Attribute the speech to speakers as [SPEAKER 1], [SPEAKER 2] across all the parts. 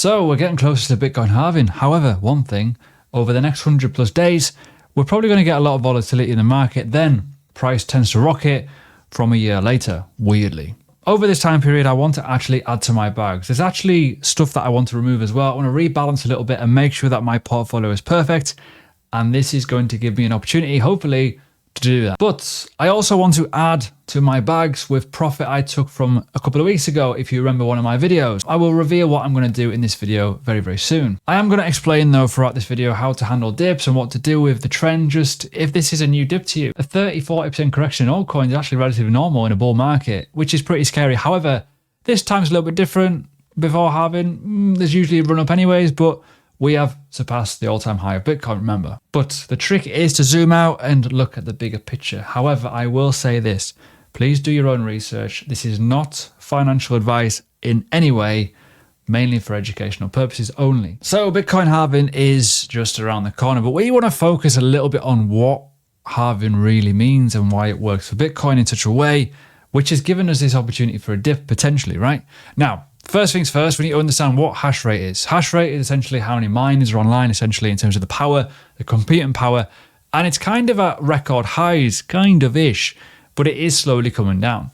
[SPEAKER 1] So we're getting closer to Bitcoin halving. However, one thing, over the next 100 plus days, we're probably going to get a lot of volatility in the market. Then price tends to rocket from a year later, weirdly. Over this time period, I want to actually add to my bags. There's actually stuff that I want to remove as well. I want to rebalance a little bit and make sure that my portfolio is perfect. And this is going to give me an opportunity, hopefully, to do that. But I also want to add to my bags with profit I took from a couple of weeks ago. If you remember one of my videos, I will reveal what I'm going to do in this video very, very soon. I am going to explain though throughout this video how to handle dips and what to do with the trend. Just if this is a new dip to you, a 30-40% correction in altcoins is actually relatively normal in a bull market, which is pretty scary. However, this time's a little bit different. Before halving, there's usually a run up anyways, but we have surpassed the all-time high of Bitcoin, remember. But the trick is to zoom out and look at the bigger picture. However, I will say this, please do your own research. This is not financial advice in any way, mainly for educational purposes only. So Bitcoin halving is just around the corner, but we want to focus a little bit on what halving really means and why it works for Bitcoin in such a way, which has given us this opportunity for a dip potentially, right? Now, first things first, we need to understand what hash rate is. Hash rate is essentially how many miners are online, essentially in terms of the power, the computing power, and it's kind of at record highs, kind of ish, but it is slowly coming down.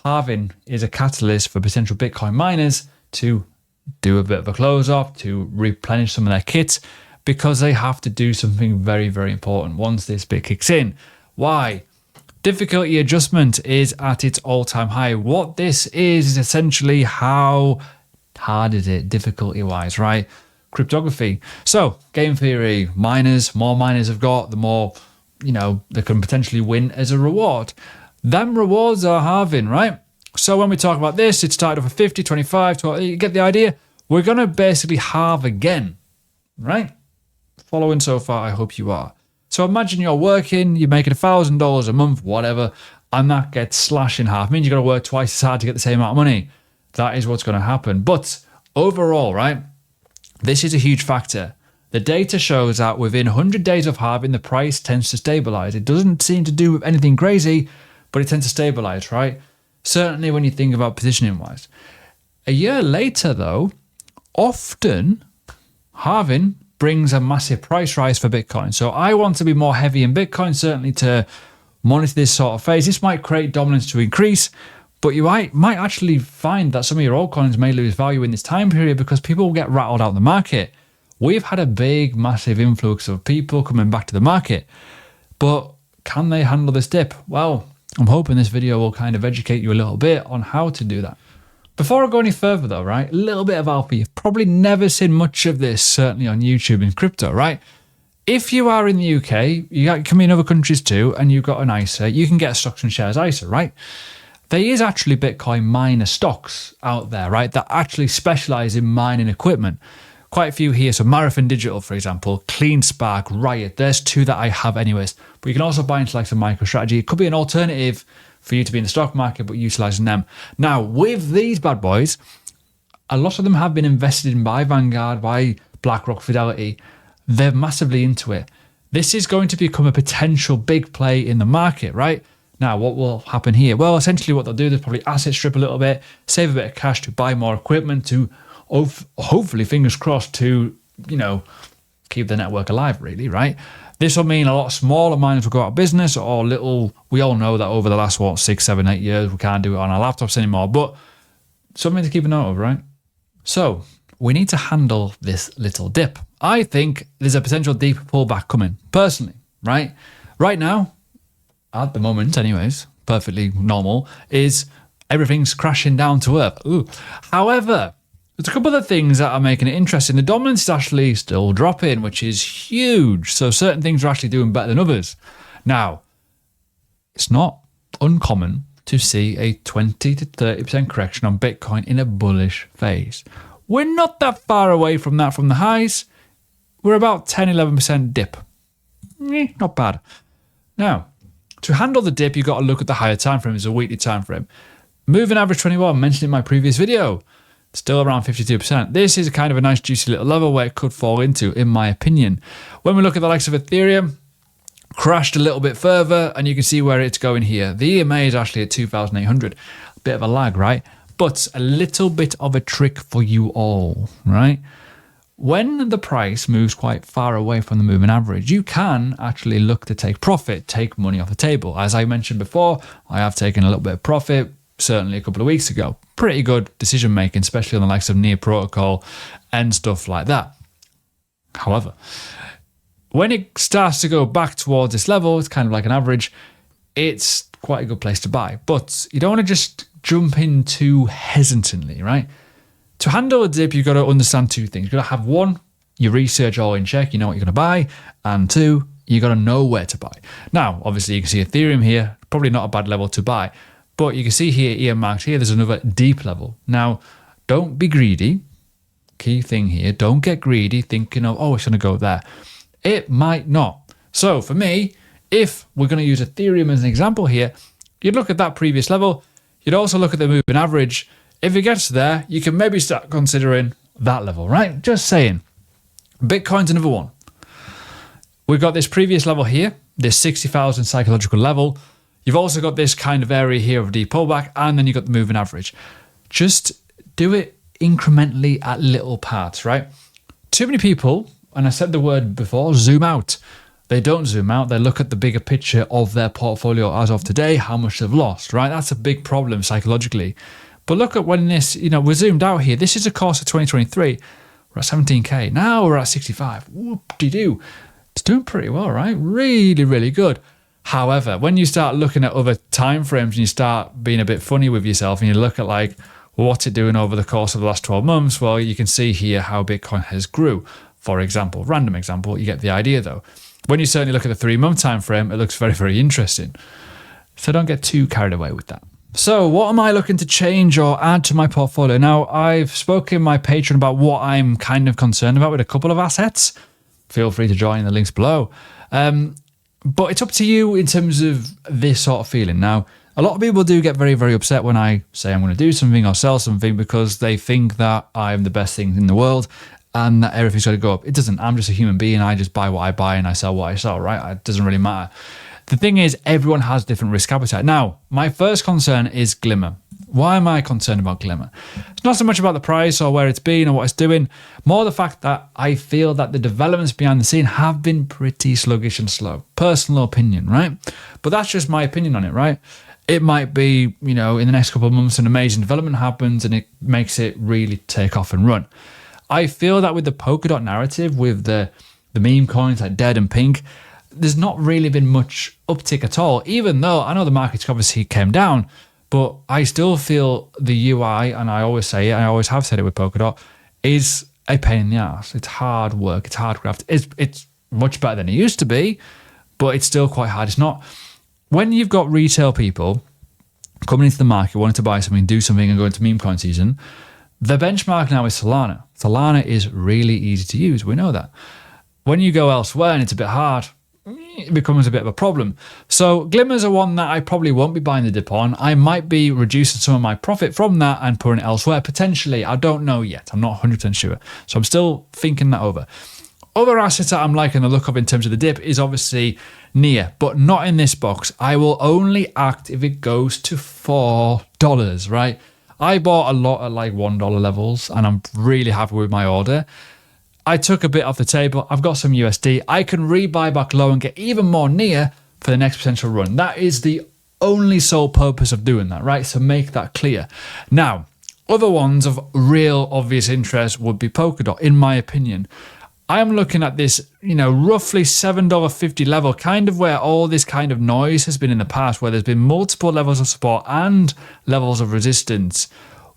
[SPEAKER 1] Halving is a catalyst for potential Bitcoin miners to do a bit of a close up, to replenish some of their kit, because they have to do something very, very important once this bit kicks in. Why? Difficulty adjustment is at its all-time high. What this is essentially how hard is it difficulty-wise, right? Cryptography. So game theory, more miners have got, the more, they can potentially win as a reward. Them rewards are halving, right? So when we talk about this, it started off at 50, 25, 12, you get the idea? We're going to basically halve again, right? Following so far, I hope you are. So imagine you're working, you're making $1,000 a month, whatever, and that gets slashed in half. It means you've got to work twice as hard to get the same amount of money. That is what's going to happen. But overall, right, this is a huge factor. The data shows that within 100 days of halving, the price tends to stabilize. It doesn't seem to do anything crazy, but it tends to stabilize, right? Certainly when you think about positioning wise. A year later, though, often halving brings a massive price rise for Bitcoin. So I want to be more heavy in Bitcoin, certainly to monitor this sort of phase. This might create dominance to increase, but you might actually find that some of your altcoins may lose value in this time period because people will get rattled out of the market. We've had a big, massive influx of people coming back to the market, but can they handle this dip? Well, I'm hoping this video will kind of educate you a little bit on how to do that. Before I go any further though, right, a little bit of alpha. You've probably never seen much of this, certainly on YouTube in crypto, right? If you are in the UK, you can be in other countries too, and you've got an ISA, you can get stocks and shares ISA, right? There is actually Bitcoin miner stocks out there, right, that actually specialize in mining equipment. Quite a few here. So Marathon Digital, for example, CleanSpark, Riot. There's two that I have anyways. But you can also buy into like some MicroStrategy. It could be an alternative for you to be in the stock market, but utilizing them. Now, with these bad boys, a lot of them have been invested in by Vanguard, by BlackRock, Fidelity. They're massively into it. This is going to become a potential big play in the market, right? Now, what will happen here? Well, essentially what they'll do, they'll probably asset strip a little bit, save a bit of cash to buy more equipment to hopefully, fingers crossed, to, keep the network alive, really, right? This will mean a lot smaller miners will go out of business, or little, we all know that over the last, 6, 7, 8 years, we can't do it on our laptops anymore, but something to keep a note of, right? So we need to handle this little dip. I think there's a potential deep pullback coming, personally, right? Right now, at the moment anyways, perfectly normal, is everything's crashing down to earth. Ooh. However, there's a couple of things that are making it interesting. The dominance is actually still dropping, which is huge. So certain things are actually doing better than others. Now, it's not uncommon to see a 20 to 30% correction on Bitcoin in a bullish phase. We're not that far away from that from the highs. We're about 10, 11% dip. Not bad. Now, to handle the dip, you've got to look at the higher time frame. It's a weekly time frame. Moving average 21, mentioned in my previous video, still around 52%. This is kind of a nice juicy little level where it could fall into, in my opinion. When we look at the likes of Ethereum, crashed a little bit further, and you can see where it's going here. The EMA is actually at 2,800. Bit of a lag, right? But a little bit of a trick for you all, right? When the price moves quite far away from the moving average, you can actually look to take profit, take money off the table. As I mentioned before, I have taken a little bit of profit, certainly a couple of weeks ago. Pretty good decision making, especially on the likes of Near Protocol and stuff like that. However, when it starts to go back towards this level, it's kind of like an average, it's quite a good place to buy. But you don't want to just jump in too hesitantly, right? To handle a dip, you've got to understand two things. You've got to have one, your research all in check, you know what you're going to buy. And two, you got to know where to buy. Now, obviously, you can see Ethereum here, probably not a bad level to buy. But you can see here, earmarked here, there's another deep level. Now, don't be greedy. Key thing here, don't get greedy thinking of, it's going to go there. It might not. So for me, if we're going to use Ethereum as an example here, you'd look at that previous level. You'd also look at the moving average. If it gets there, you can maybe start considering that level, right? Just saying. Bitcoin's another one. We've got this previous level here, this 60,000 psychological level. You've also got this kind of area here of deep pullback, and then you've got the moving average. Just do it incrementally at little parts, right? Too many people, and I said the word before, zoom out. They don't zoom out. They look at the bigger picture of their portfolio as of today, how much they've lost, right? That's a big problem psychologically. But look at when this, we're zoomed out here. This is the course of 2023. We're at 17K. Now we're at 65. Whoop-de-doo. It's doing pretty well, right? Really, really good. However, when you start looking at other time frames and you start being a bit funny with yourself and you look at what's it doing over the course of the last 12 months? Well, you can see here how Bitcoin has grew. For example, random example, you get the idea though. When you certainly look at the 3-month time frame, it looks very, very interesting. So don't get too carried away with that. So what am I looking to change or add to my portfolio? Now, I've spoken in my Patreon about what I'm kind of concerned about with a couple of assets. Feel free to join the links below. But it's up to you in terms of this sort of feeling. Now, a lot of people do get very, very upset when I say I'm going to do something or sell something because they think that I'm the best thing in the world and that everything's going to go up. It doesn't. I'm just a human being. I just buy what I buy and I sell what I sell, right? It doesn't really matter. The thing is, everyone has different risk appetite. Now, my first concern is Glimmer. Why am I concerned about Glimmer? It's not so much about the price or where it's been or what it's doing, more the fact that I feel that the developments behind the scene have been pretty sluggish and slow. Personal opinion, right? But that's just my opinion on it, right? It might be, in the next couple of months, an amazing development happens and it makes it really take off and run. I feel that with the Polkadot narrative, with the meme coins like Dead and Pink, there's not really been much uptick at all, even though I know the markets obviously came down, but I still feel the UI, and I always say it, I always have said it with Polkadot, is a pain in the ass. It's hard work, it's hard craft. It's much better than it used to be, but it's still quite hard. It's not, when you've got retail people coming into the market, wanting to buy something, do something and go into meme coin season, the benchmark now is Solana. Solana is really easy to use, we know that. When you go elsewhere and it's a bit hard, it becomes a bit of a problem. So Glimmers are one that I probably won't be buying the dip on. I might be reducing some of my profit from that and putting it elsewhere, potentially. I don't know yet. I'm not 100% sure. So I'm still thinking that over. Other assets that I'm liking the look of in terms of the dip is obviously Near, but not in this box. I will only act if it goes to $4, right? I bought a lot at $1 levels and I'm really happy with my order. I took a bit off the table. I've got some USD. I can rebuy back low and get even more Near for the next potential run. That is the only sole purpose of doing that, right? So make that clear. Now, other ones of real obvious interest would be Polkadot, in my opinion. I am looking at this, roughly $7.50 level, kind of where all this kind of noise has been in the past, where there's been multiple levels of support and levels of resistance.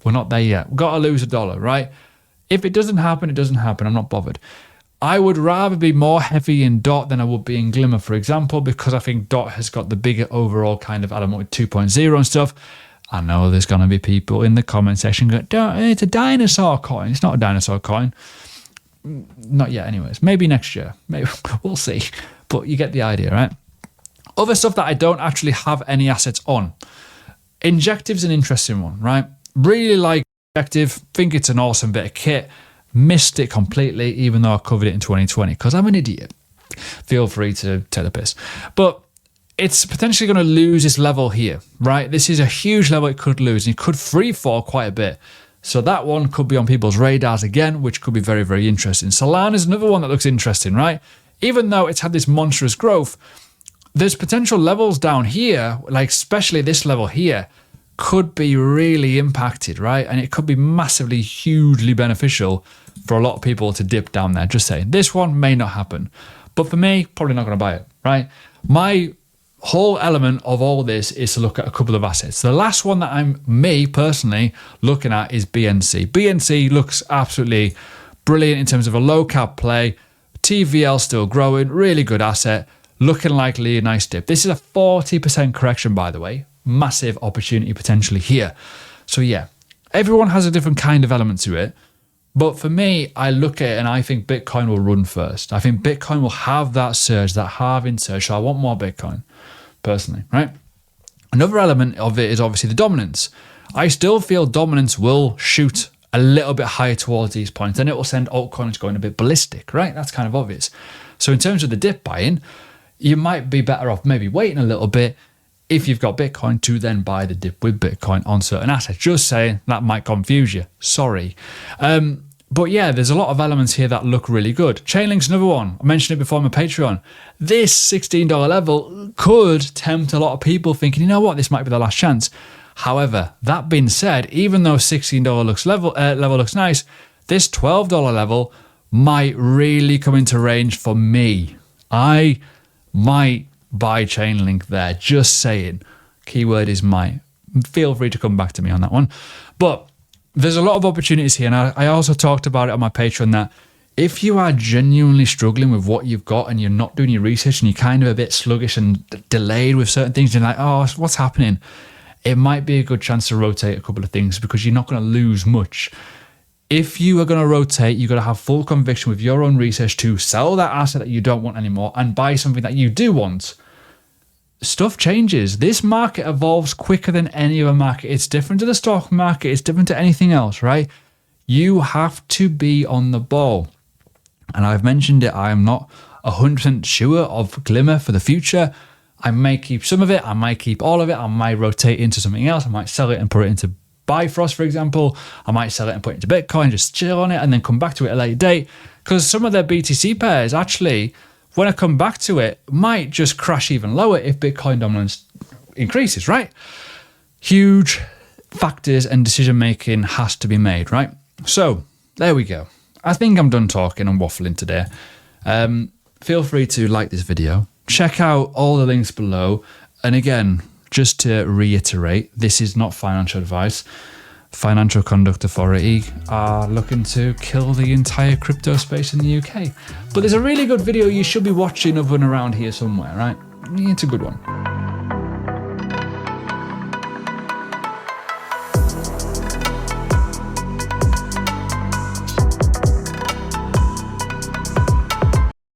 [SPEAKER 1] We're not there yet. We've got to lose $1, right? If it doesn't happen, it doesn't happen. I'm not bothered. I would rather be more heavy in DOT than I would be in Glimmer, for example, because I think DOT has got the bigger overall kind of element with 2.0 and stuff. I know there's going to be people in the comment section going, it's a dinosaur coin. It's not a dinosaur coin. Not yet anyways. Maybe next year. Maybe we'll see. But you get the idea, right? Other stuff that I don't actually have any assets on. Injective's an interesting one, right? Really like Injective. Think it's an awesome bit of kit. Missed it completely, even though I covered it in 2020 because I'm an idiot. Feel free to take the piss. But it's potentially going to lose this level here, right? This is a huge level it could lose, and it could free fall quite a bit. So that one could be on people's radars again, which could be very, very interesting. Solana is another one that looks interesting, right? Even though it's had this monstrous growth, there's potential levels down here, like especially this level here, could be really impacted, right? And it could be massively, hugely beneficial for a lot of people to dip down there. Just saying, this one may not happen. But for me, probably not going to buy it, right? My whole element of all this is to look at a couple of assets. The last one that me personally looking at is BNC. BNC looks absolutely brilliant in terms of a low cap play. TVL still growing, really good asset, looking likely a nice dip. This is a 40% correction, by the way. Massive opportunity potentially here. So yeah, everyone has a different kind of element to it. But for me, I look at it and I think Bitcoin will run first. I think Bitcoin will have that surge, that halving surge. So I want more Bitcoin, personally, right? Another element of it is obviously the dominance. I still feel dominance will shoot a little bit higher towards these points, and it will send altcoins going a bit ballistic, right? That's kind of obvious. So in terms of the dip buying, you might be better off maybe waiting a little bit if you've got Bitcoin to then buy the dip with Bitcoin on certain assets. Just saying, that might confuse you. Sorry. But yeah, there's a lot of elements here that look really good. Chainlink's another one. I mentioned it before on my Patreon. This $16 level could tempt a lot of people thinking, you know what, this might be the last chance. However, that being said, even though $16 level looks nice, this $12 level might really come into range for me. I might buy Chainlink there, just saying. Keyword is might. Feel free to come back to me on that one. But there's a lot of opportunities here, and I also talked about it on my Patreon that if you are genuinely struggling with what you've got and you're not doing your research and you're kind of a bit sluggish and delayed with certain things, you're like, oh, what's happening? It might be a good chance to rotate a couple of things because you're not going to lose much. If you are going to rotate, you've got to have full conviction with your own research to sell that asset that you don't want anymore and buy something that you do want. Stuff changes. This market evolves quicker than any other market. It's different to the stock market. It's different to anything else, right? You have to be on the ball. And I've mentioned it. I am not 100% sure of Glimmer for the future. I may keep some of it. I might keep all of it. I might rotate into something else. I might sell it and put it into Bifrost, for example. I might sell it and put it into Bitcoin, just chill on it and then come back to it at a later date. Because some of their BTC pairs actually, when I come back to it, might just crash even lower if Bitcoin dominance increases, right? Huge factors and decision making has to be made, right? So there we go. I think I'm done talking and waffling today. Feel free to like this video. Check out all the links below. And again, just to reiterate, this is not financial advice. Financial Conduct Authority are looking to kill the entire crypto space in the UK. But there's a really good video you should be watching of one around here somewhere, right? It's a good one.